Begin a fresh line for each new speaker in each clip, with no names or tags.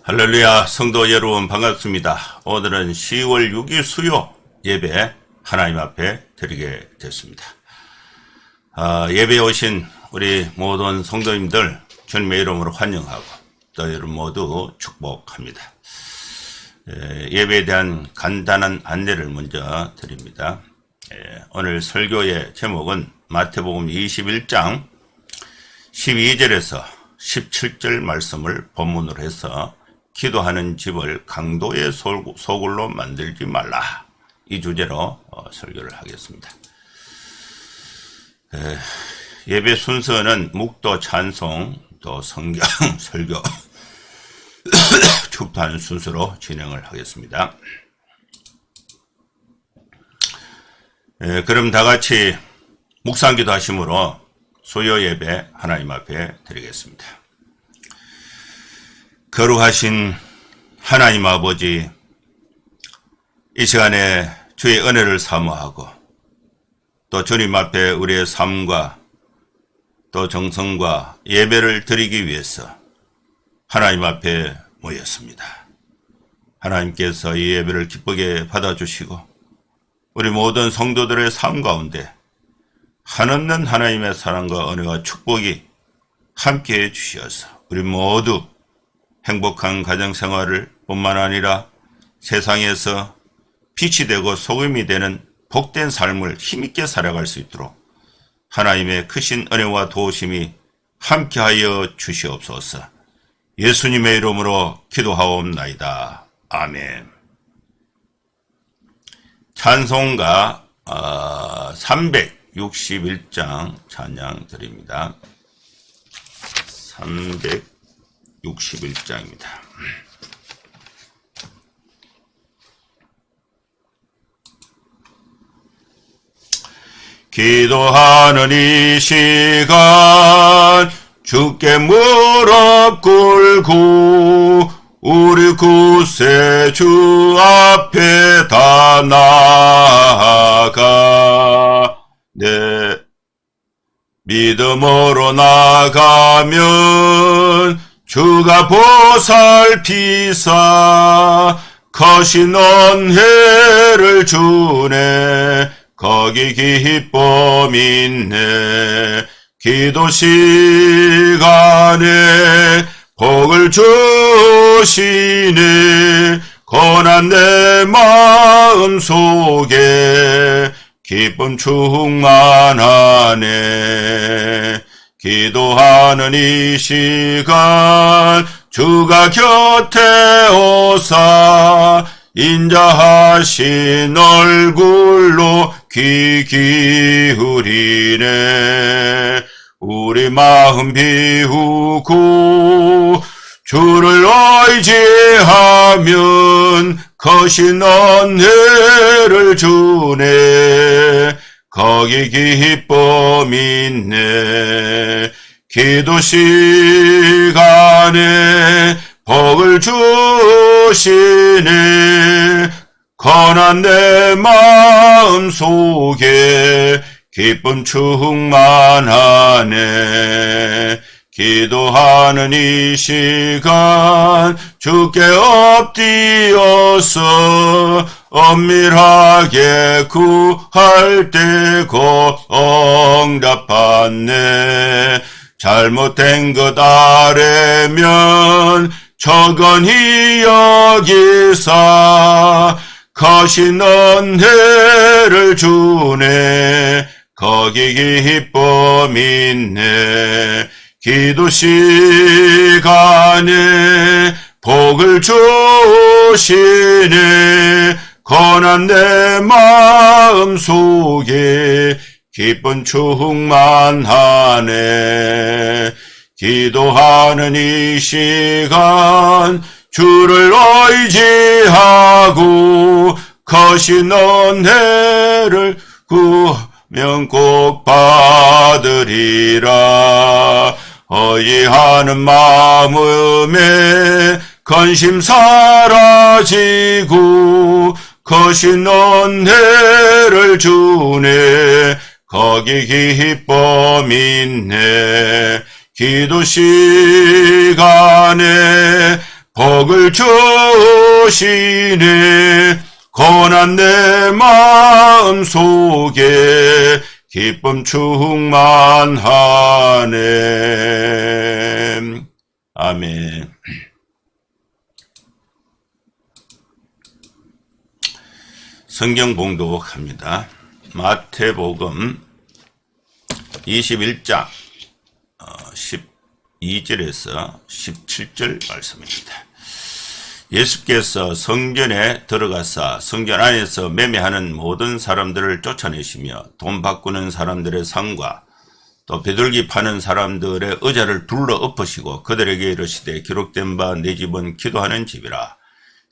할렐루야, 성도 여러분 반갑습니다. 오늘은 10월 6일 수요 예배 하나님 앞에 드리게 됐습니다. 예배에 오신 우리 모든 성도님들 주님의 이름으로 환영하고 또 여러분 모두 축복합니다. 예배에 대한 간단한 안내를 먼저 드립니다. 오늘 설교의 제목은 마태복음 21장 12절에서 17절 말씀을 본문으로 해서 기도하는 집을 강도의 소굴로 만들지 말라, 이 주제로 설교를 하겠습니다. 예배 순서는 묵도, 찬송, 또 성경, 설교, 축도하는 순서로 진행을 하겠습니다. 그럼 다 같이 묵상기도 하심으로 수요 예배 하나님 앞에 드리겠습니다. 거룩하신 하나님 아버지, 이 시간에 주의 은혜를 사모하고 또 주님 앞에 우리의 삶과 또 정성과 예배를 드리기 위해서 하나님 앞에 모였습니다. 하나님께서 이 예배를 기쁘게 받아주시고 우리 모든 성도들의 삶 가운데 한없는 하나님의 사랑과 은혜와 축복이 함께해 주시어서 우리 모두 행복한 가정생활을 뿐만 아니라 세상에서 빛이 되고 소금이 되는 복된 삶을 힘있게 살아갈 수 있도록 하나님의 크신 은혜와 도우심이 함께하여 주시옵소서. 예수님의 이름으로 기도하옵나이다. 아멘. 찬송가 361장 찬양 드립니다. 361장입니다. 기도하는 이 시간 주께 무릎 꿇고 우리 구세주 앞에 다 나아가 내 믿음으로 나가면 주가 보살피사 거신 은혜를 주네. 거기 기쁨 있네. 기도 시간에 복을 주시네. 고난 내 마음 속에 기쁨 충만하네. 기도하는 이 시간 주가 곁에 오사 인자하신 얼굴로 귀 기울이네. 우리 마음 비우고 주를 의지하면 거신 은혜를 주네. 거기 기쁨 있네. 기도 시간에 복을 주시네. 고난 내 마음 속에 기쁨 충만하네. 기도하는 이 시간 주께 엎드려서 엄밀하게 구할 때 곧 응답받네. 잘못된 것 아래면 적은히 여기사 거신 은혜를 주네. 거기 기쁨 있네. 기도 시간에 복을 주시네. 고난 내 마음 속에 기쁨 충만하네. 기도하는 이 시간 주를 의지하고 거신 은혜를 구하면 꼭 받으리라. 의지하는 마음에 근심 사라지고 거신 은혜를 주네. 거기 기쁨 있네. 기도 시간에 복을 주시네. 고난 내 마음 속에 기쁨 충만하네. 아멘. 성경 봉독합니다. 마태복음 21장 12절에서 17절 말씀입니다. 예수께서 성전에 들어가사 성전 안에서 매매하는 모든 사람들을 쫓아내시며 돈 바꾸는 사람들의 상과 또 비둘기 파는 사람들의 의자를 둘러 엎으시고 그들에게 이르시되 기록된 바 내 집은 기도하는 집이라.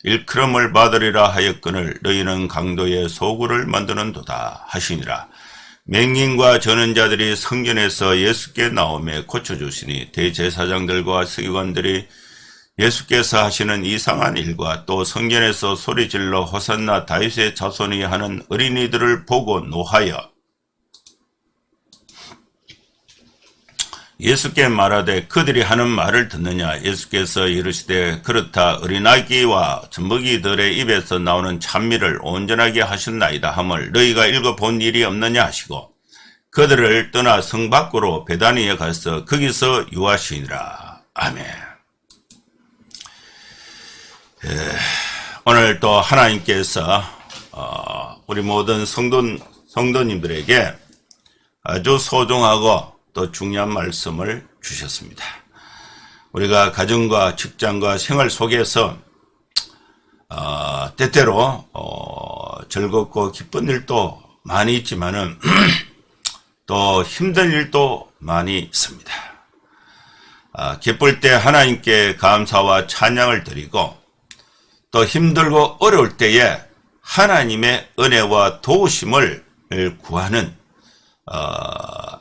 일컬음을 받으리라 하였거늘 너희는 강도의 소굴을 만드는도다 하시니라. 맹인과 저는 자들이 성전에서 예수께 나오매 고쳐주시니 대제사장들과 서기관들이 예수께서 하시는 이상한 일과 또 성전에서 소리질러 호산나 다윗의 자손이 하는 어린이들을 보고 노하여 예수께 말하되 그들이 하는 말을 듣느냐. 예수께서 이르시되 그렇다. 어린아기와 젖먹이들의 입에서 나오는 찬미를 온전하게 하셨나이다 함을 너희가 읽어본 일이 없느냐 하시고 그들을 떠나 성 밖으로 베다니에 가서 거기서 유하시니라. 아멘. 오늘 또 하나님께서 우리 모든 성도님들에게 아주 소중하고 또 중요한 말씀을 주셨습니다. 우리가 가정과 직장과 생활 속에서 때때로 즐겁고 기쁜 일도 많이 있지만은 또 힘든 일도 많이 있습니다. 기쁠 때 하나님께 감사와 찬양을 드리고 또 힘들고 어려울 때에 하나님의 은혜와 도우심을 구하는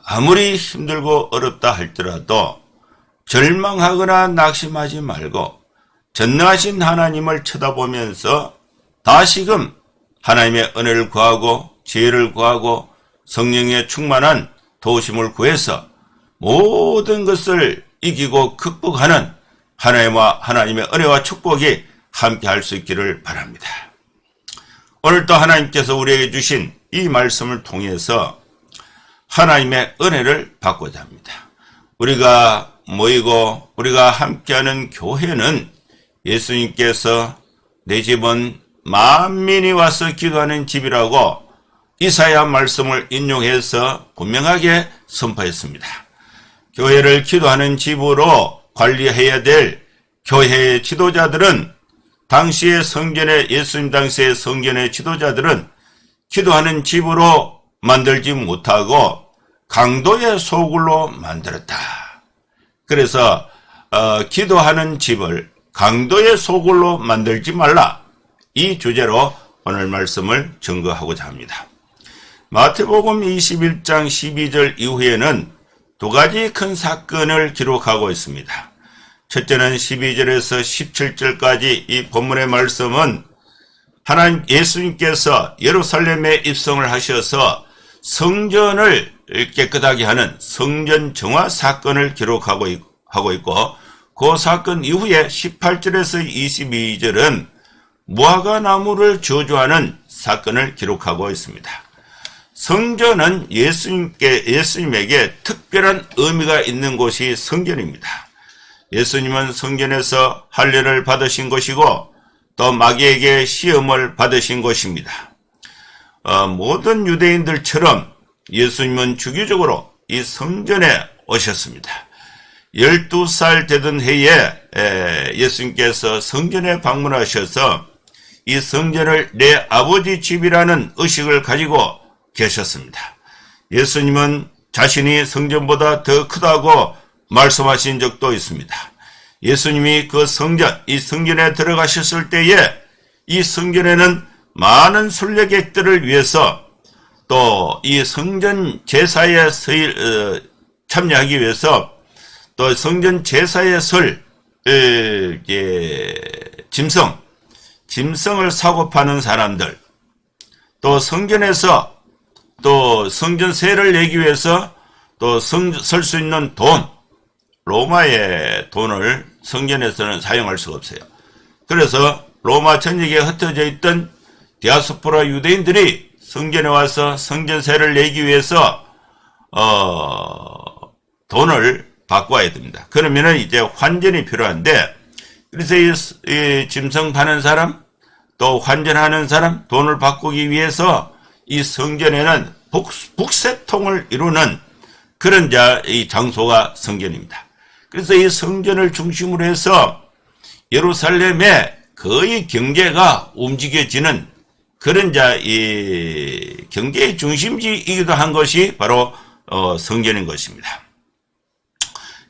아무리 힘들고 어렵다 할지라도 절망하거나 낙심하지 말고 전능하신 하나님을 쳐다보면서 다시금 하나님의 은혜를 구하고 지혜를 구하고 성령의 충만한 도우심을 구해서 모든 것을 이기고 극복하는 하나님의 은혜와 축복이 함께 할 수 있기를 바랍니다. 오늘도 하나님께서 우리에게 주신 이 말씀을 통해서 하나님의 은혜를 받고자 합니다. 우리가 모이고 우리가 함께하는 교회는 예수님께서 내 집은 만민이 와서 기도하는 집이라고 이사야 말씀을 인용해서 분명하게 선포했습니다. 교회를 기도하는 집으로 관리해야 될 교회의 지도자들은 당시의 성전의 예수님 당시의 성전의 지도자들은 기도하는 집으로 만들지 못하고 강도의 소굴로 만들었다. 그래서 기도하는 집을 강도의 소굴로 만들지 말라. 이 주제로 오늘 말씀을 증거하고자 합니다. 마태복음 21장 12절 이후에는 두 가지 큰 사건을 기록하고 있습니다. 첫째는 12절에서 17절까지 이 본문의 말씀은 하나님 예수님께서 예루살렘에 입성을 하셔서 성전을 깨끗하게 하는 성전 정화 사건을 기록하고 있고 그 사건 이후에 18절에서 22절은 무화과 나무를 저주하는 사건을 기록하고 있습니다. 성전은 예수님에게 특별한 의미가 있는 곳이 성전입니다. 예수님은 성전에서 할례를 받으신 것이고 또 마귀에게 시험을 받으신 것입니다. 모든 유대인들처럼 예수님은 주기적으로 이 성전에 오셨습니다. 12살 되던 해에 예수님께서 성전에 방문하셔서 이 성전을 내 아버지 집이라는 의식을 가지고 계셨습니다. 예수님은 자신이 성전보다 더 크다고 말씀하신 적도 있습니다. 예수님이 그 성전, 이 성전에 들어가셨을 때에 이 성전에는 많은 순례객들을 위해서 또 이 성전 제사에 참여하기 위해서 또 성전 제사에 설 짐승을 사고 파는 사람들, 또 성전에서 또 성전세를 내기 위해서 또 설 수 있는 돈, 로마의 돈을 성전에서는 사용할 수가 없어요. 그래서 로마 전역에 흩어져 있던 디아스포라 유대인들이 성전에 와서 성전세를 내기 위해서 돈을 바꿔야 됩니다. 그러면은 이제 환전이 필요한데, 그래서 이 짐승 파는 사람, 또 환전하는 사람, 돈을 바꾸기 위해서 이 성전에는 북새통을 이루는 그런 이 장소가 성전입니다. 그래서 이 성전을 중심으로 해서 예루살렘의 거의 경제가 움직여지는 그런 이 경제의 중심지이기도 한 것이 바로 성전인 것입니다.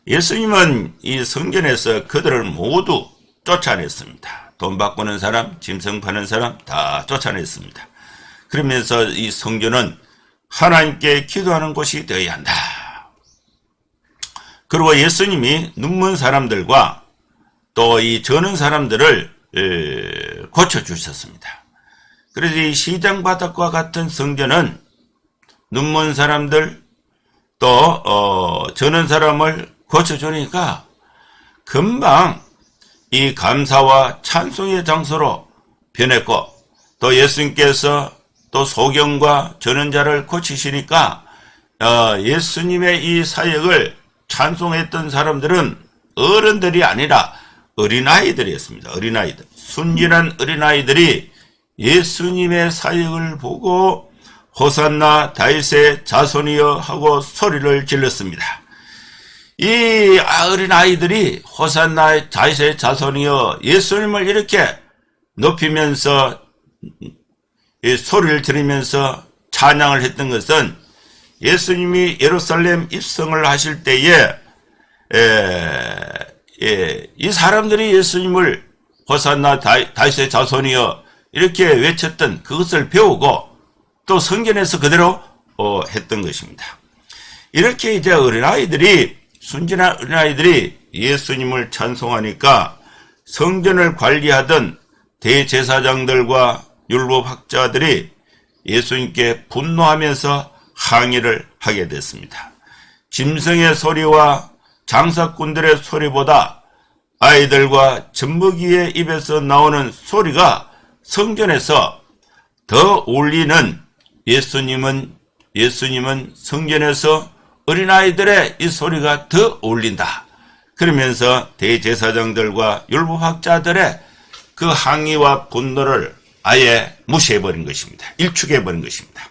예수님은 이 성전에서 그들을 모두 쫓아냈습니다. 돈 바꾸는 사람, 짐승 파는 사람 다 쫓아냈습니다. 그러면서 이 성전은 하나님께 기도하는 곳이 되어야 한다. 그리고 예수님이 눈먼 사람들과 또 이 저는 사람들을 고쳐주셨습니다. 그래서 이 시장 바닥과 같은 성전은 눈먼 사람들 또 저는 사람을 고쳐주니까 금방 이 감사와 찬송의 장소로 변했고, 또 예수님께서 또 소경과 전원자를 고치시니까 예수님의 이 사역을 찬송했던 사람들은 어른들이 아니라 어린아이들이었습니다. 어린아이들, 순진한 어린아이들이 예수님의 사역을 보고 호산나 다윗의 자손이여 하고 소리를 질렀습니다. 이 어린아이들이 호산나 다윗의 자손이여 예수님을 이렇게 높이면서 소리를 들으면서 찬양을 했던 것은 예수님이 예루살렘 입성을 하실 때에 이 사람들이 예수님을 호산나 다윗의 자손이여 이렇게 외쳤던 그것을 배우고 또 성전에서 그대로 했던 것입니다. 이렇게 이제 순진한 어린아이들이 예수님을 찬송하니까 성전을 관리하던 대제사장들과 율법학자들이 예수님께 분노하면서 항의를 하게 됐습니다. 짐승의 소리와 장사꾼들의 소리보다 아이들과 젖먹이의 입에서 나오는 소리가 성전에서 더 울리는 예수님은 성전에서 어린아이들의 이 소리가 더 울린다. 그러면서 대제사장들과 율법학자들의 그 항의와 분노를 아예 무시해버린 것입니다. 일축해버린 것입니다.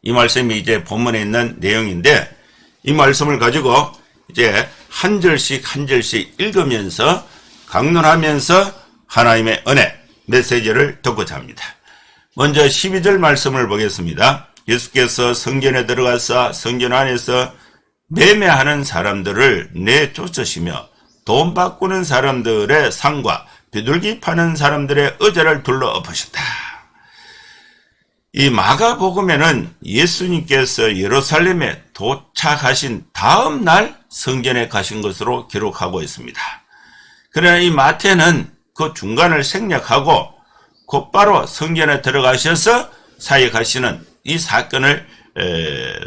이 말씀이 이제 본문에 있는 내용인데, 이 말씀을 가지고 이제 한 절씩 읽으면서 강론하면서 하나님의 은혜 메시지를 듣고자 합니다. 먼저 12절 말씀을 보겠습니다. 예수께서 성전에 들어가사 성전 안에서 매매하는 사람들을 내쫓으시며 돈 바꾸는 사람들의 상과 비둘기 파는 사람들의 의자를 둘러 엎으셨다. 이 마가복음에는 예수님께서 예루살렘에 도착하신 다음 날 성전에 가신 것으로 기록하고 있습니다. 그러나 이 마태는 그 중간을 생략하고 곧바로 성전에 들어가셔서 사역하시는 이 사건을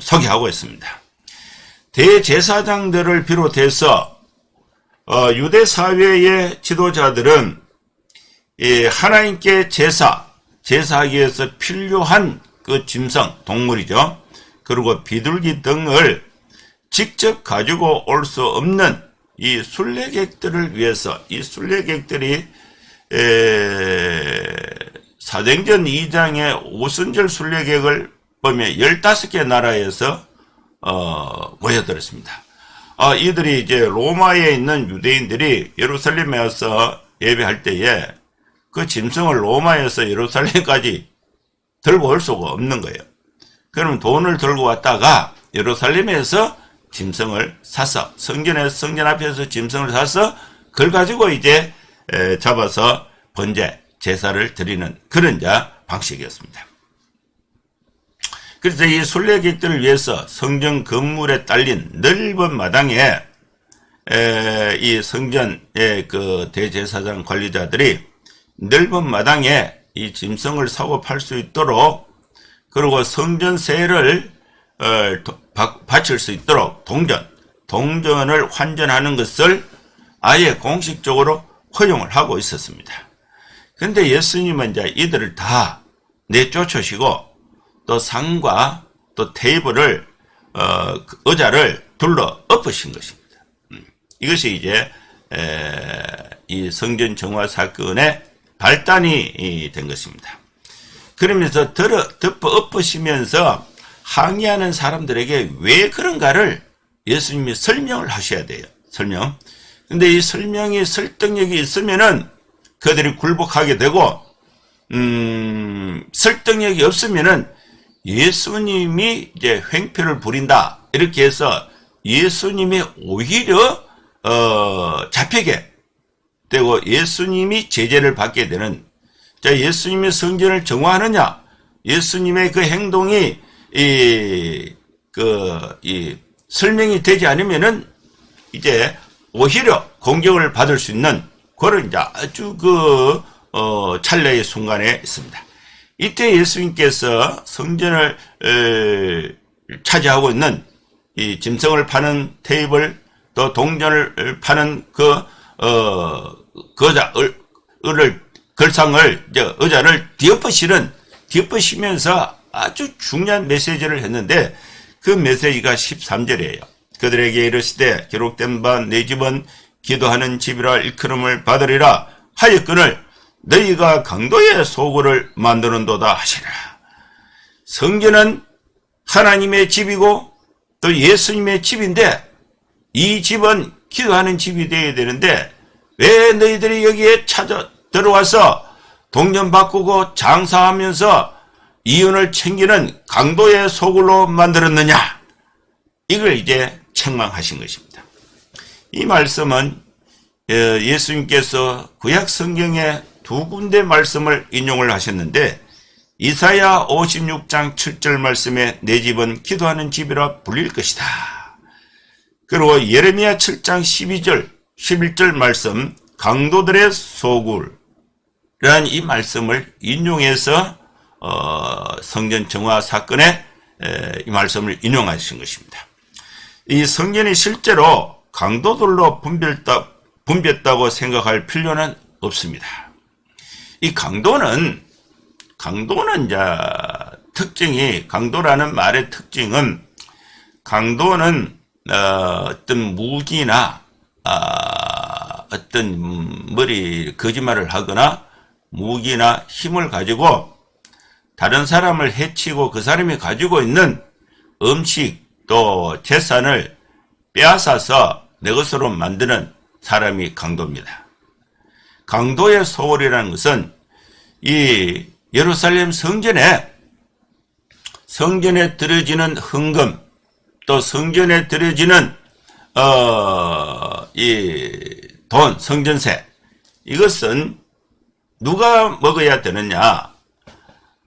소개하고 있습니다. 대제사장들을 비롯해서 유대 사회의 지도자들은 하나님께 제사하기 위해서 필요한 그 짐승, 동물이죠. 그리고 비둘기 등을 직접 가지고 올 수 없는 이 순례객들을 위해서, 이 순례객들이 사도행전 2장의 오순절 순례객을 보면 15개 나라에서 모여들었습니다. 이들이 이제 로마에 있는 유대인들이 예루살렘에 와서 예배할 때에 그 짐승을 로마에서 예루살렘까지 들고 올 수가 없는 거예요. 그러면 돈을 들고 왔다가 예루살렘에서 짐승을 사서, 성전 앞에서 짐승을 사서 그걸 가지고 이제 잡아서 번제, 제사를 드리는 그런 방식이었습니다. 그래서 이 순례객들을 위해서 성전 건물에 딸린 넓은 마당에 이 성전의 그 대제사장 관리자들이 넓은 마당에 이 짐승을 사고 팔 수 있도록, 그리고 성전세를 바칠 수 있도록 동전을 환전하는 것을 아예 공식적으로 허용을 하고 있었습니다. 근데 예수님은 이제 이들을 다 내쫓으시고 또 상과 또 테이블을 의자를 둘러 엎으신 것입니다. 이것이 이제 이 성전 정화 사건의 발단이 된 것입니다. 그러면서 덮어 엎으시면서 항의하는 사람들에게 왜 그런가를 예수님이 설명을 하셔야 돼요. 설명. 근데 이 설명이 설득력이 있으면은 그들이 굴복하게 되고, 설득력이 없으면은 예수님이 이제 횡표를 부린다. 이렇게 해서 예수님이 오히려, 잡히게 되고 예수님이 제재를 받게 되는, 자, 예수님이 성전을 정화하느냐? 예수님의 그 행동이, 설명이 되지 않으면은 이제 오히려 공격을 받을 수 있는 그런 이제 아주 찰나의 순간에 있습니다. 이때 예수님께서 성전을 차지하고 있는 이 짐승을 파는 테이블 또 동전을 파는 걸상을 이제 의자를 뒤엎으시면서 아주 중요한 메시지를 했는데 그 메시지가 13절이에요. 그들에게 이르시되 기록된 바 내 집은 기도하는 집이라 일컬음을 받으리라 하였거늘 너희가 강도의 소굴을 만드는도다 하시라. 성전은 하나님의 집이고 또 예수님의 집인데 이 집은 기도하는 집이 되어야 되는데 왜 너희들이 여기에 들어와서 동전 바꾸고 장사하면서 이윤을 챙기는 강도의 소굴로 만들었느냐? 이걸 이제 책망하신 것입니다. 이 말씀은 예수님께서 구약 성경에 두 군데 말씀을 인용을 하셨는데 이사야 56장 7절 말씀에 내 집은 기도하는 집이라 불릴 것이다. 그리고 예레미야 7장 12절 11절 말씀 강도들의 소굴이라는 이 말씀을 인용해서 성전 정화 사건에 이 말씀을 인용하신 것입니다. 이 성전이 실제로 강도들로 분배했다고 생각할 필요는 없습니다. 이 강도는 이제 강도라는 말의 특징은 강도는 어떤 무기나 어떤 거짓말을 하거나 무기나 힘을 가지고 다른 사람을 해치고 그 사람이 가지고 있는 음식 또 재산을 빼앗아서 내 것으로 만드는 사람이 강도입니다. 강도의 소굴이라는 것은 이 예루살렘 성전에 들여지는 헌금 또 성전에 들여지는 이 돈, 성전세 이것은 누가 먹어야 되느냐?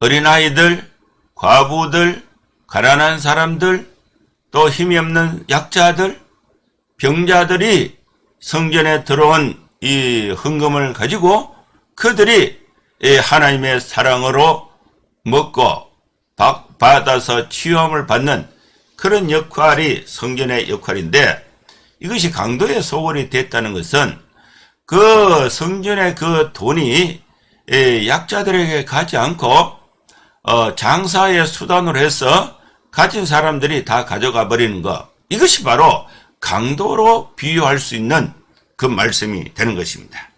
어린아이들, 과부들, 가난한 사람들, 또 힘이 없는 약자들, 병자들이 성전에 들어온 이 헌금을 가지고 그들이 하나님의 사랑으로 먹고 받아서 치유함을 받는 그런 역할이 성전의 역할인데 이것이 강도의 소굴이 됐다는 것은 그 성전의 그 돈이 약자들에게 가지 않고 장사의 수단으로 해서 가진 사람들이 다 가져가 버리는 것 이것이 바로 강도로 비유할 수 있는 그 말씀이 되는 것입니다.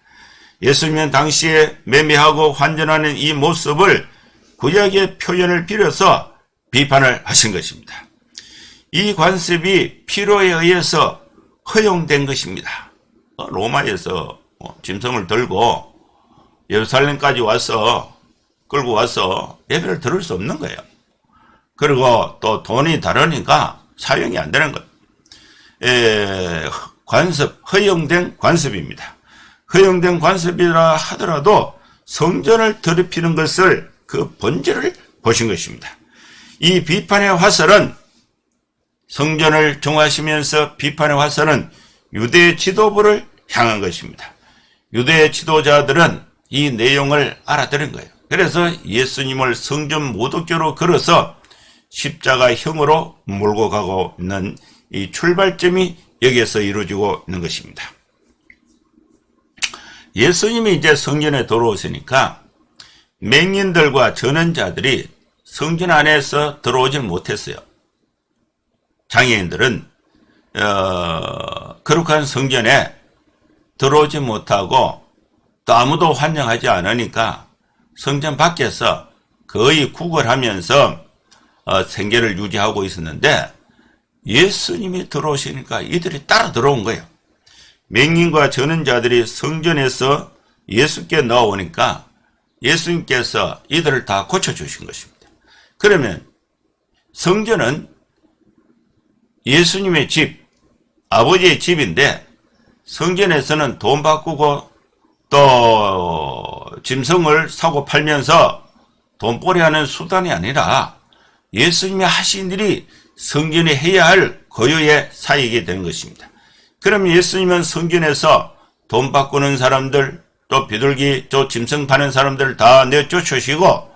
예수님은 당시에 매매하고 환전하는 이 모습을 구약의 표현을 빌어서 비판을 하신 것입니다. 이 관습이 필요에 의해서 허용된 것입니다. 로마에서 짐승을 들고 예루살렘까지 끌고 와서 예배를 드릴 수 없는 거예요. 그리고 또 돈이 다르니까 사용이 안 되는 거예요. 허용된 관습입니다. 허용된 관습이라 하더라도 성전을 더럽히는 것을 그 본질을 보신 것입니다. 이 비판의 화살은 성전을 정화하시면서 비판의 화살은 유대 지도부를 향한 것입니다. 유대 지도자들은 이 내용을 알아들은 거예요. 그래서 예수님을 성전 모독죄로 걸어서 십자가형으로 몰고 가고 있는 이 출발점이 여기에서 이루어지고 있는 것입니다. 예수님이 이제 성전에 들어오시니까 맹인들과 전원자들이 성전 안에서 들어오질 못했어요. 장애인들은 거룩한 성전에 들어오지 못하고 또 아무도 환영하지 않으니까 성전 밖에서 거의 구걸하면서 생계를 유지하고 있었는데 예수님이 들어오시니까 이들이 따라 들어온 거예요. 맹인과 전원자들이 성전에서 예수께 나오니까 예수님께서 이들을 다 고쳐주신 것입니다. 그러면 성전은 예수님의 집, 아버지의 집인데 성전에서는 돈 바꾸고 또 짐승을 사고 팔면서 돈벌이하는 수단이 아니라 예수님이 하신 일이 성전이 해야 할 고유의 사역이 된 것입니다. 그럼 예수님은 성전에서 돈 바꾸는 사람들, 또 비둘기, 또 짐승 파는 사람들 다 내쫓으시고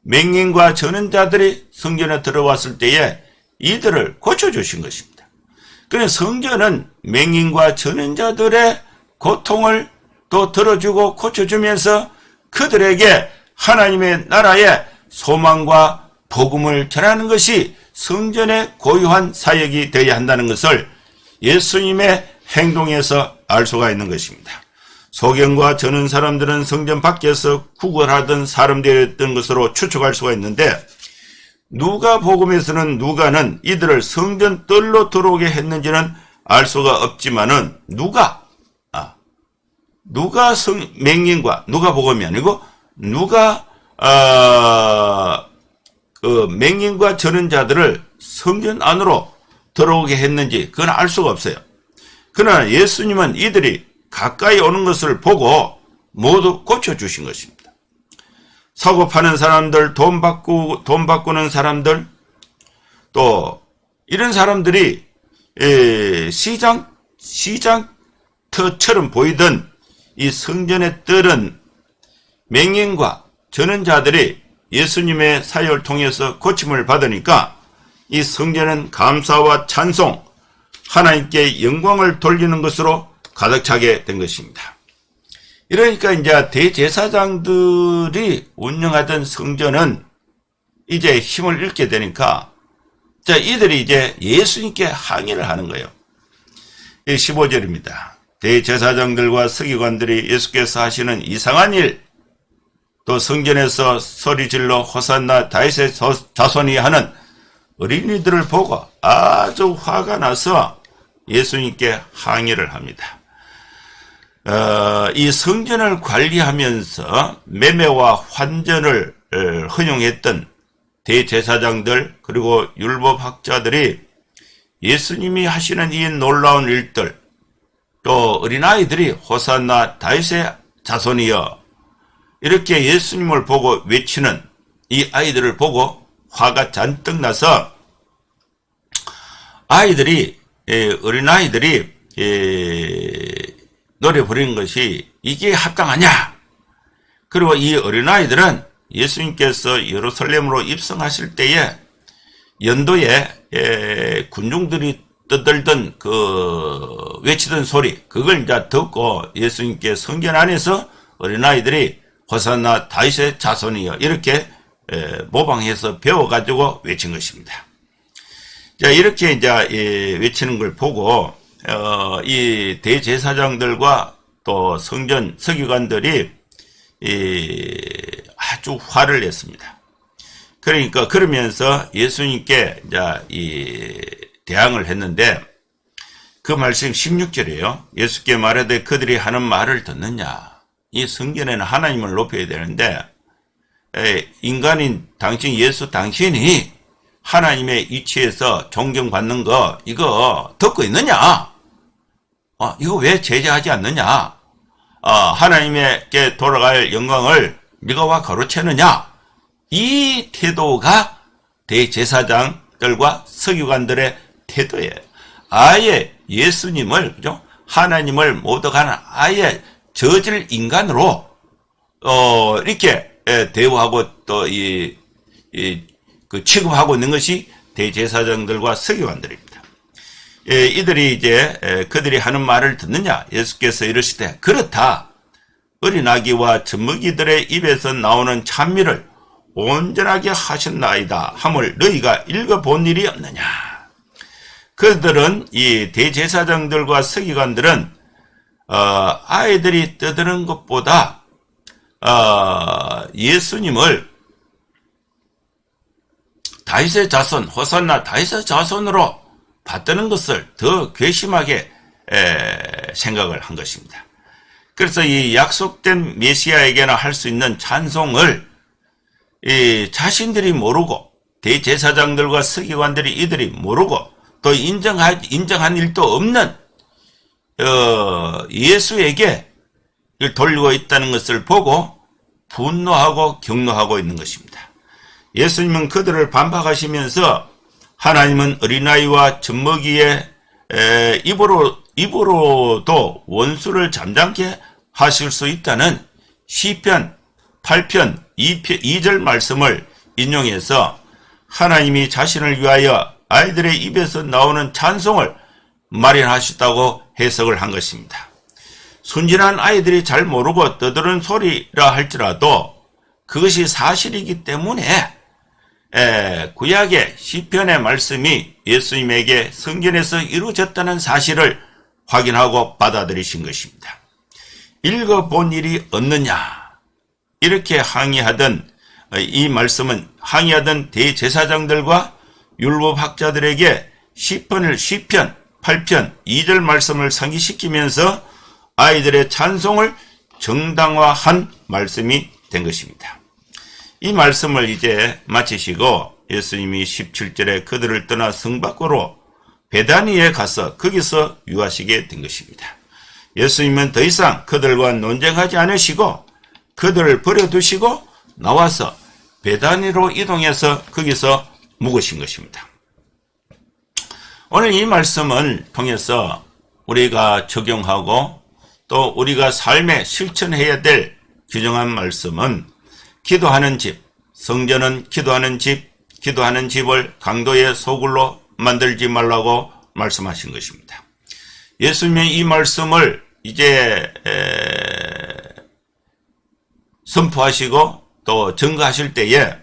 맹인과 전원자들이 성전에 들어왔을 때에 이들을 고쳐주신 것입니다. 그래서 성전은 맹인과 전원자들의 고통을 또 들어주고 고쳐주면서 그들에게 하나님의 나라의 소망과 복음을 전하는 것이 성전의 고유한 사역이 되어야 한다는 것을 예수님의 행동에서 알 수가 있는 것입니다. 소경과 저는 사람들은 성전 밖에서 구걸하던 사람들이었던 것으로 추측할 수가 있는데 누가복음에서는 누가는 이들을 성전 뜰로 들어오게 했는지는 알 수가 없지만은 맹인과 누가복음이 아니고 맹인과 저는 자들을 성전 안으로 들어오게 했는지 그건 알 수가 없어요. 그러나 예수님은 이들이 가까이 오는 것을 보고 모두 고쳐주신 것입니다. 사고 파는 사람들, 돈 바꾸는 사람들, 또 이런 사람들이 시장터처럼 보이던 이 성전의 뜰은 맹인과 저는 자들이 예수님의 사역을 통해서 고침을 받으니까 이 성전은 감사와 찬송, 하나님께 영광을 돌리는 것으로 가득 차게 된 것입니다. 이러니까 이제 대제사장들이 운영하던 성전은 이제 힘을 잃게 되니까 이들이 이제 예수님께 항의를 하는 거예요. 15절입니다. 대제사장들과 서기관들이 예수께서 하시는 이상한 일, 또 성전에서 소리질러 호산나 다윗의 자손이 하는 어린이들을 보고 아주 화가 나서 예수님께 항의를 합니다. 이 성전을 관리하면서 매매와 환전을 허용했던 대제사장들 그리고 율법학자들이 예수님이 하시는 이 놀라운 일들, 또 어린아이들이 호산나 다윗의 자손이여 이렇게 예수님을 보고 외치는 이 아이들을 보고 화가 잔뜩 나서 어린아이들이 노래 부르는 것이 이게 합당하냐? 그리고 이 어린아이들은 예수님께서 예루살렘으로 입성하실 때에 연도에 군중들이 떠들던 외치던 소리, 그걸 이제 듣고 예수님께 성전 안에서 어린아이들이 호산나 다윗의 자손이여 이렇게 모방해서 배워가지고 외친 것입니다. 자, 이렇게 이제 외치는 걸 보고 이 대제사장들과 또 성전 서기관들이 아주 화를 냈습니다. 그러니까 그러면서 예수님께 이제 대항을 했는데 그 말씀 16절이에요. 예수께 말하되 그들이 하는 말을 듣느냐? 이 성전에는 하나님을 높여야 되는데 인간인 당신 예수 당신이 하나님의 이치에서 존경받는 거 이거 듣고 있느냐? 이거 왜 제재하지 않느냐? 하나님께 돌아갈 영광을 네가 와 가로채느냐? 이 태도가 대제사장들과 서기관들의 태도예요. 아예 예수님을, 그죠? 하나님을 모독하는 아예 저질 인간으로 이렇게 대우하고 또 취급하고 있는 것이 대제사장들과 서기관들입니다. 이들이 이제 그들이 하는 말을 듣느냐? 예수께서 이러시되 그렇다. 어린아기와 젖먹이들의 입에서 나오는 찬미를 온전하게 하셨나이다 함을 너희가 읽어본 일이 없느냐. 그들은 이 대제사장들과 서기관들은 아이들이 떠드는 것보다 예수님을 다윗의 자손, 호산나 다윗의 자손으로 받드는 것을 더 괘씸하게 생각을 한 것입니다. 그래서 이 약속된 메시아에게나 할 수 있는 찬송을 자신들이 모르고 대제사장들과 서기관들이 이들이 모르고 또 인정한 일도 없는 예수에게 돌리고 있다는 것을 보고 분노하고 경노하고 있는 것입니다. 예수님은 그들을 반박하시면서 하나님은 어린아이와 젖먹이의 입으로도 원수를 잠잠케 하실 수 있다는 시편 8편 2절 말씀을 인용해서 하나님이 자신을 위하여 아이들의 입에서 나오는 찬송을 마련하셨다고 해석을 한 것입니다. 순진한 아이들이 잘 모르고 떠드는 소리라 할지라도 그것이 사실이기 때문에 구약의 시편의 말씀이 예수님에게 성전에서 이루어졌다는 사실을 확인하고 받아들이신 것입니다. 읽어본 일이 없느냐 이렇게 항의하던 이 말씀은 항의하던 대제사장들과 율법학자들에게 시편 8편 2절 말씀을 상기시키면서 아이들의 찬송을 정당화한 말씀이 된 것입니다. 이 말씀을 이제 마치시고 예수님이 17절에 그들을 떠나 성 밖으로 베다니에 가서 거기서 유하시게 된 것입니다. 예수님은 더 이상 그들과 논쟁하지 않으시고 그들을 버려두시고 나와서 베다니로 이동해서 거기서 묵으신 것입니다. 오늘 이 말씀을 통해서 우리가 적용하고 또 우리가 삶에 실천해야 될 규정한 말씀은 기도하는 집, 성전은 기도하는 집, 기도하는 집을 강도의 소굴로 만들지 말라고 말씀하신 것입니다. 예수님의 이 말씀을 이제 선포하시고 또 증거하실 때에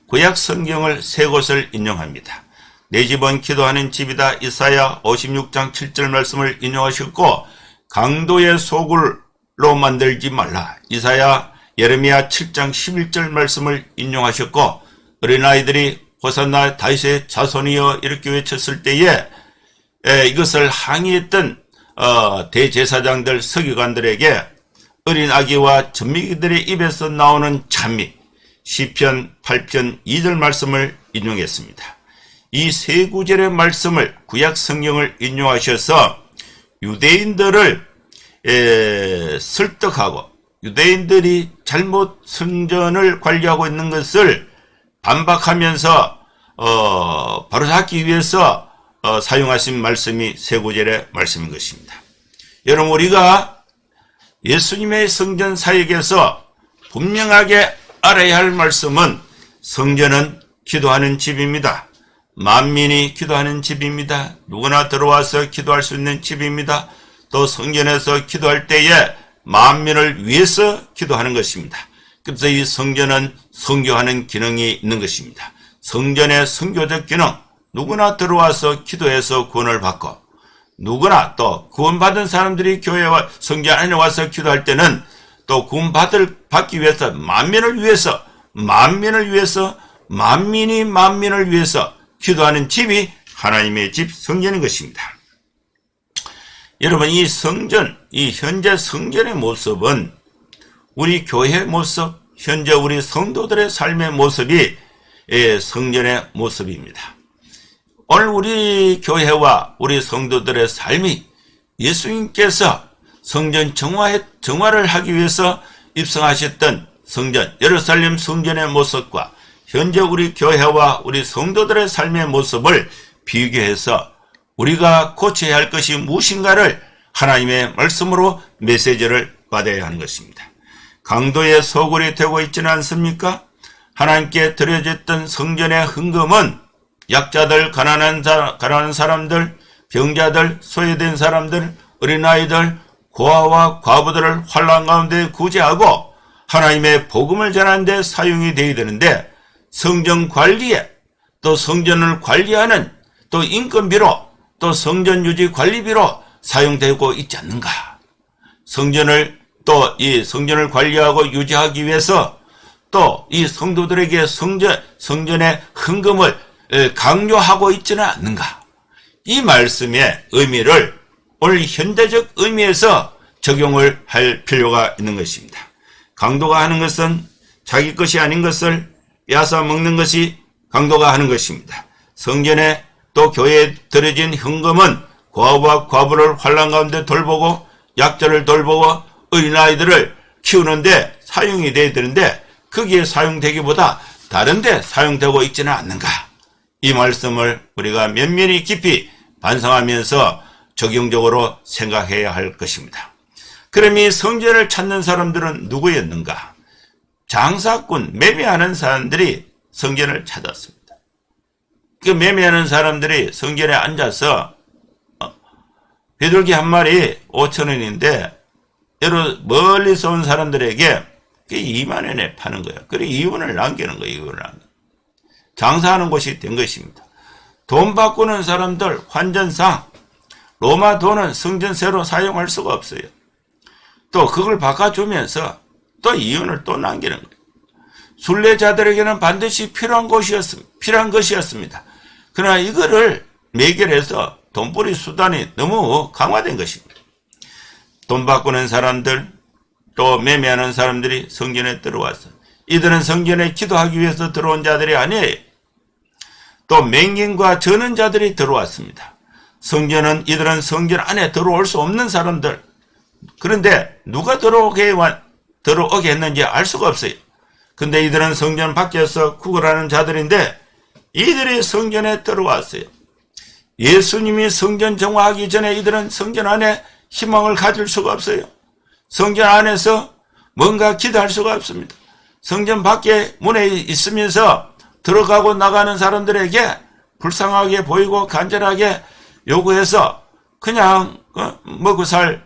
구약 성경을 세 곳을 인용합니다. 내 집은 기도하는 집이다. 이사야 56장 7절 말씀을 인용하셨고 강도의 소굴로 만들지 말라. 이사야 예레미야 7장 11절 말씀을 인용하셨고 어린아이들이 호산나 다윗의 자손이여 이렇게 외쳤을 때에 이것을 항의했던 대제사장들 서기관들에게 어린 아기와 젖먹이들의 입에서 나오는 찬미 시편 8편 2절 말씀을 인용했습니다. 이 세 구절의 말씀을 구약 성경을 인용하셔서 유대인들을 설득하고 유대인들이 잘못 성전을 관리하고 있는 것을 반박하면서 바로잡기 위해서 사용하신 말씀이 세 구절의 말씀인 것입니다. 여러분 우리가 예수님의 성전 사역에서 분명하게 알아야 할 말씀은 성전은 기도하는 집입니다. 만민이 기도하는 집입니다. 누구나 들어와서 기도할 수 있는 집입니다. 또 성전에서 기도할 때에 만민을 위해서 기도하는 것입니다. 그래서 이 성전은 선교하는 기능이 있는 것입니다. 성전의 선교적 기능, 누구나 들어와서 기도해서 구원을 받고 누구나 또 구원받은 사람들이 교회와 성전 안에 와서 기도할 때는 또 구원받기 위해서 만민을 위해서 기도하는 집이 하나님의 집 성전인 것입니다. 여러분 이 성전, 이 현재 성전의 모습은 우리 교회의 모습, 현재 우리 성도들의 삶의 모습이 성전의 모습입니다. 오늘 우리 교회와 우리 성도들의 삶이 예수님께서 성전 정화를 하기 위해서 입성하셨던 성전, 예루살렘 성전의 모습과 현재 우리 교회와 우리 성도들의 삶의 모습을 비교해서 우리가 고쳐야 할 것이 무엇인가를 하나님의 말씀으로 메시지를 받아야 하는 것입니다. 강도의 소굴이 되고 있지는 않습니까? 하나님께 드려졌던 성전의 헌금은 약자들, 가난한 사람들, 병자들, 소외된 사람들, 어린아이들, 고아와 과부들을 환난 가운데 구제하고 하나님의 복음을 전하는 데 사용이 되어야 되는데 성전 관리에 또 성전을 관리하는 또 인건비로 또 성전 유지 관리비로 사용되고 있지 않는가. 성전을 또 이 성전을 관리하고 유지하기 위해서 또 이 성도들에게 성전의 헌금을 강요하고 있지는 않는가. 이 말씀의 의미를 오늘 현대적 의미에서 적용을 할 필요가 있는 것입니다. 강도가 하는 것은 자기 것이 아닌 것을 빼앗아 먹는 것이 강도가 하는 것입니다. 성전에 또 교회에 들여진 헌금은 고아와 과부를 환난 가운데 돌보고 약자를 돌보고 어린아이들을 키우는데 사용이 되어야 되는데 거기에 사용되기보다 다른 데 사용되고 있지는 않는가. 이 말씀을 우리가 면면히 깊이 반성하면서 적용적으로 생각해야 할 것입니다. 그럼 이 성전을 찾는 사람들은 누구였는가? 장사꾼, 매매하는 사람들이 성전을 찾았습니다. 그 매매하는 사람들이 성전에 앉아서 비둘기 한 마리 5,000원인데 여러 멀리서 온 사람들에게 2만 원에 파는 거예요. 그리고 이윤을 남기는 거예요. 이윤을 남기는. 장사하는 곳이 된 것입니다. 돈 바꾸는 사람들 환전상 로마 돈은 성전세로 사용할 수가 없어요. 또 그걸 바꿔주면서 또 이윤을 또 남기는 거예요. 순례자들에게는 반드시 필요한 것이었습니다. 그러나 이거를 매결해서 돈벌이 수단이 너무 강화된 것입니다. 돈 바꾸는 사람들 또 매매하는 사람들이 성전에 들어와서 이들은 성전에 기도하기 위해서 들어온 자들이 아니에요. 또 맹인과 저는 자들이 들어왔습니다. 이들은 성전 안에 들어올 수 없는 사람들. 그런데 누가 들어오게 했는지 알 수가 없어요. 근데 이들은 성전 밖에서 구걸하는 자들인데 이들이 성전에 들어왔어요. 예수님이 성전 정화하기 전에 이들은 성전 안에 희망을 가질 수가 없어요. 성전 안에서 뭔가 기도할 수가 없습니다. 성전 밖에 문에 있으면서 들어가고 나가는 사람들에게 불쌍하게 보이고 간절하게 요구해서 그냥 먹고 살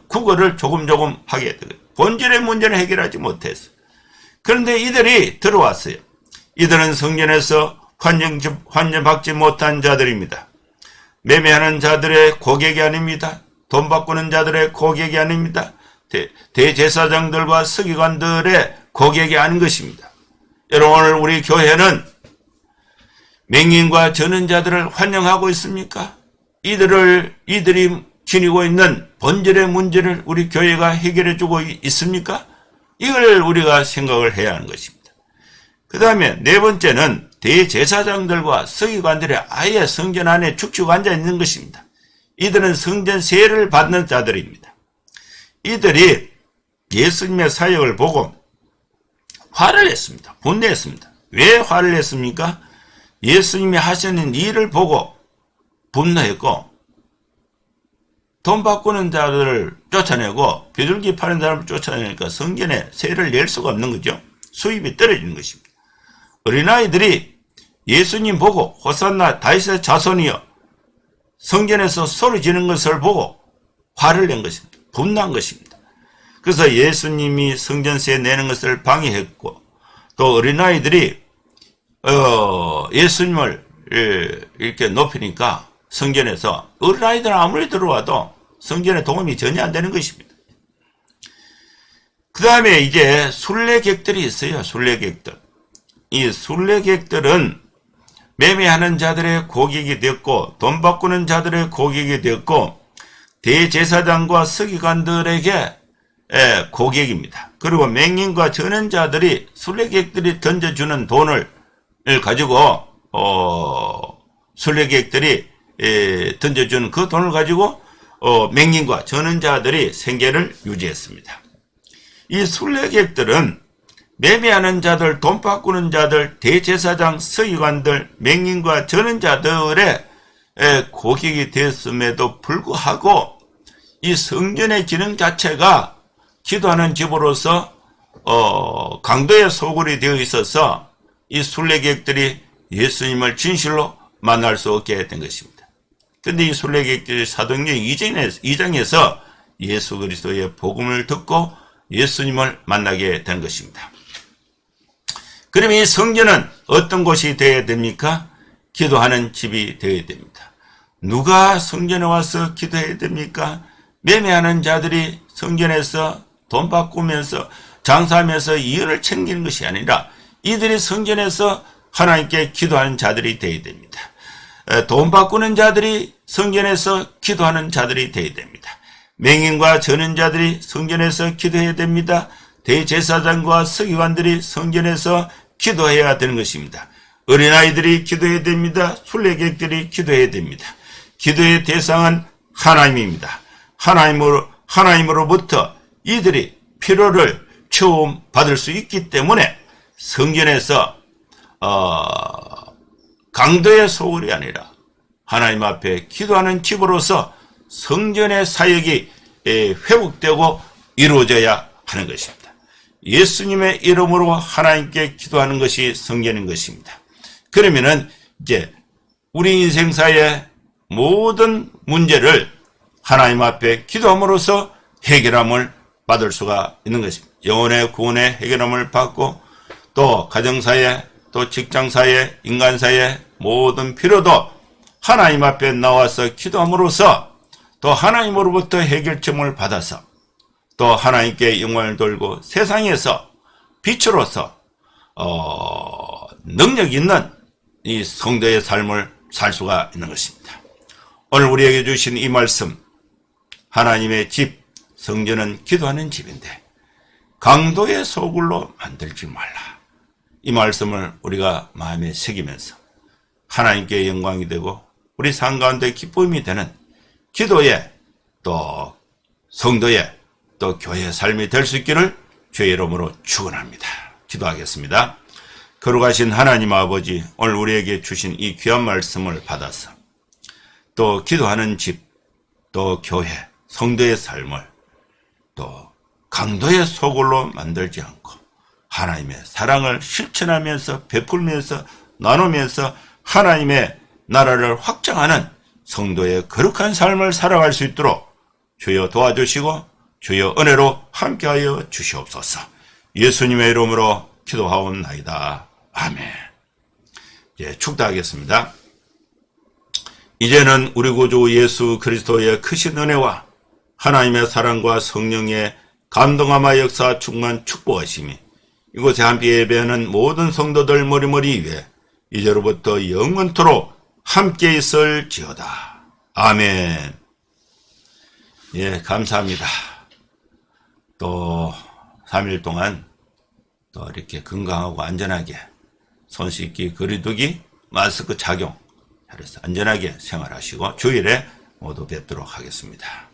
구걸을 조금 하게 되고 본질의 문제를 해결하지 못했어요. 그런데 이들이 들어왔어요. 이들은 성전에서 환전받지 못한 자들입니다. 매매하는 자들의 고객이 아닙니다. 돈 바꾸는 자들의 고객이 아닙니다. 대제사장들과 서기관들의 고객이 아닌 것입니다. 여러분, 오늘 우리 교회는 맹인과 저는 자들을 환영하고 있습니까? 이들이 지니고 있는 본질의 문제를 우리 교회가 해결해주고 있습니까? 이걸 우리가 생각을 해야 하는 것입니다. 그 다음에 네 번째는 대제사장들과 서기관들이 아예 성전 안에 축축 앉아 있는 것입니다. 이들은 성전세를 받는 자들입니다. 이들이 예수님의 사역을 보고 화를 냈습니다. 분노했습니다. 왜 화를 냈습니까? 예수님이 하시는 일을 보고 분노했고 돈 바꾸는 자들을 쫓아내고 비둘기 파는 사람을 쫓아내니까 성전에 세를 낼 수가 없는 거죠. 수입이 떨어지는 것입니다. 어린아이들이 예수님 보고 호산나 다윗의 자손이여 성전에서 소리 지르는 것을 보고 화를 낸 것입니다. 분노한 것입니다. 그래서 예수님이 성전세 내는 것을 방해했고 또 어린아이들이 예수님을 이렇게 높이니까 성전에서 어린아이들은 아무리 들어와도 성전에 도움이 전혀 안 되는 것입니다. 그 다음에 이제 순례객들이 있어요. 순례객들. 이 순례객들은 매매하는 자들의 고객이 되었고 돈 바꾸는 자들의 고객이 되었고 대제사장과 서기관들에게 고객입니다. 그리고 맹인과 전원자들이 순례객들이 던져주는 돈을 가지고 순례객들이 던져주는 그 돈을 가지고 맹인과 전원자들이 생계를 유지했습니다. 이 순례객들은 매매하는 자들, 돈 바꾸는 자들, 대제사장, 서기관들, 맹인과 전원자들의 고객이 되었음에도 불구하고 이 성전의 기능 자체가 기도하는 집으로서 강도의 소굴이 되어 있어서 이 순례객들이 예수님을 진실로 만날 수 없게 된 것입니다. 그런데 이 순례객들이 사도행전 2장에서 예수 그리스도의 복음을 듣고 예수님을 만나게 된 것입니다. 그러면 이 성전은 어떤 곳이 되어야 됩니까? 기도하는 집이 되어야 됩니다. 누가 성전에 와서 기도해야 됩니까? 매매하는 자들이 성전에서 돈 바꾸면서 장사하면서 이윤을 챙기는 것이 아니라 이들이 성전에서 하나님께 기도하는 자들이 되어야 됩니다. 돈 바꾸는 자들이 성전에서 기도하는 자들이 되어야 됩니다. 맹인과 전인자들이 성전에서 기도해야 됩니다. 대제사장과 서기관들이 성전에서 기도해야 되는 것입니다. 어린아이들이 기도해야 됩니다. 순례객들이 기도해야 됩니다. 기도의 대상은 하나님입니다. 하나님으로부터 이들이 필요를 처음 받을 수 있기 때문에 성전에서 강도의 소굴이 아니라 하나님 앞에 기도하는 집으로서 성전의 사역이 회복되고 이루어져야 하는 것입니다. 예수님의 이름으로 하나님께 기도하는 것이 성전인 것입니다. 그러면은 이제 우리 인생사의 모든 문제를 하나님 앞에 기도함으로써 해결함을 받을 수가 있는 것입니다. 영혼의 구원의 해결함을 받고 또 가정사에 또 직장사에 인간사의 모든 필요도 하나님 앞에 나와서 기도함으로써 또 하나님으로부터 해결점을 받아서 또 하나님께 영광을 돌고 세상에서 빛으로서 능력 있는 이 성도의 삶을 살 수가 있는 것입니다. 오늘 우리에게 주신 이 말씀, 하나님의 집, 성전은 기도하는 집인데 강도의 소굴로 만들지 말라. 이 말씀을 우리가 마음에 새기면서 하나님께 영광이 되고 우리 삶 가운데 기쁨이 되는 기도의 또 성도의 또 교회의 삶이 될 수 있기를 주의 이름으로 축원합니다. 기도하겠습니다. 거룩하신 하나님 아버지, 오늘 우리에게 주신 이 귀한 말씀을 받아서 또 기도하는 집, 또 교회, 성도의 삶을 또 강도의 소굴로 만들지 않고 하나님의 사랑을 실천하면서 베풀면서 나누면서 하나님의 나라를 확장하는 성도의 거룩한 삶을 살아갈 수 있도록 주여 도와주시고 주여 은혜로 함께하여 주시옵소서. 예수님의 이름으로 기도하옵나이다. 아멘. 이제 축도하겠습니다. 이제는 우리 구주 예수 그리스도의 크신 은혜와 하나님의 사랑과 성령의 감동하마 역사 충만 축복하심이 이곳에 함께 예배하는 모든 성도들 머리머리 위에 이제로부터 영원토록 함께 있을지어다. 아멘. 예, 감사합니다. 또 3일 동안 또 이렇게 건강하고 안전하게 손 씻기, 거리두기, 마스크 착용 해서 안전하게 생활하시고 주일에 모두 뵙도록 하겠습니다.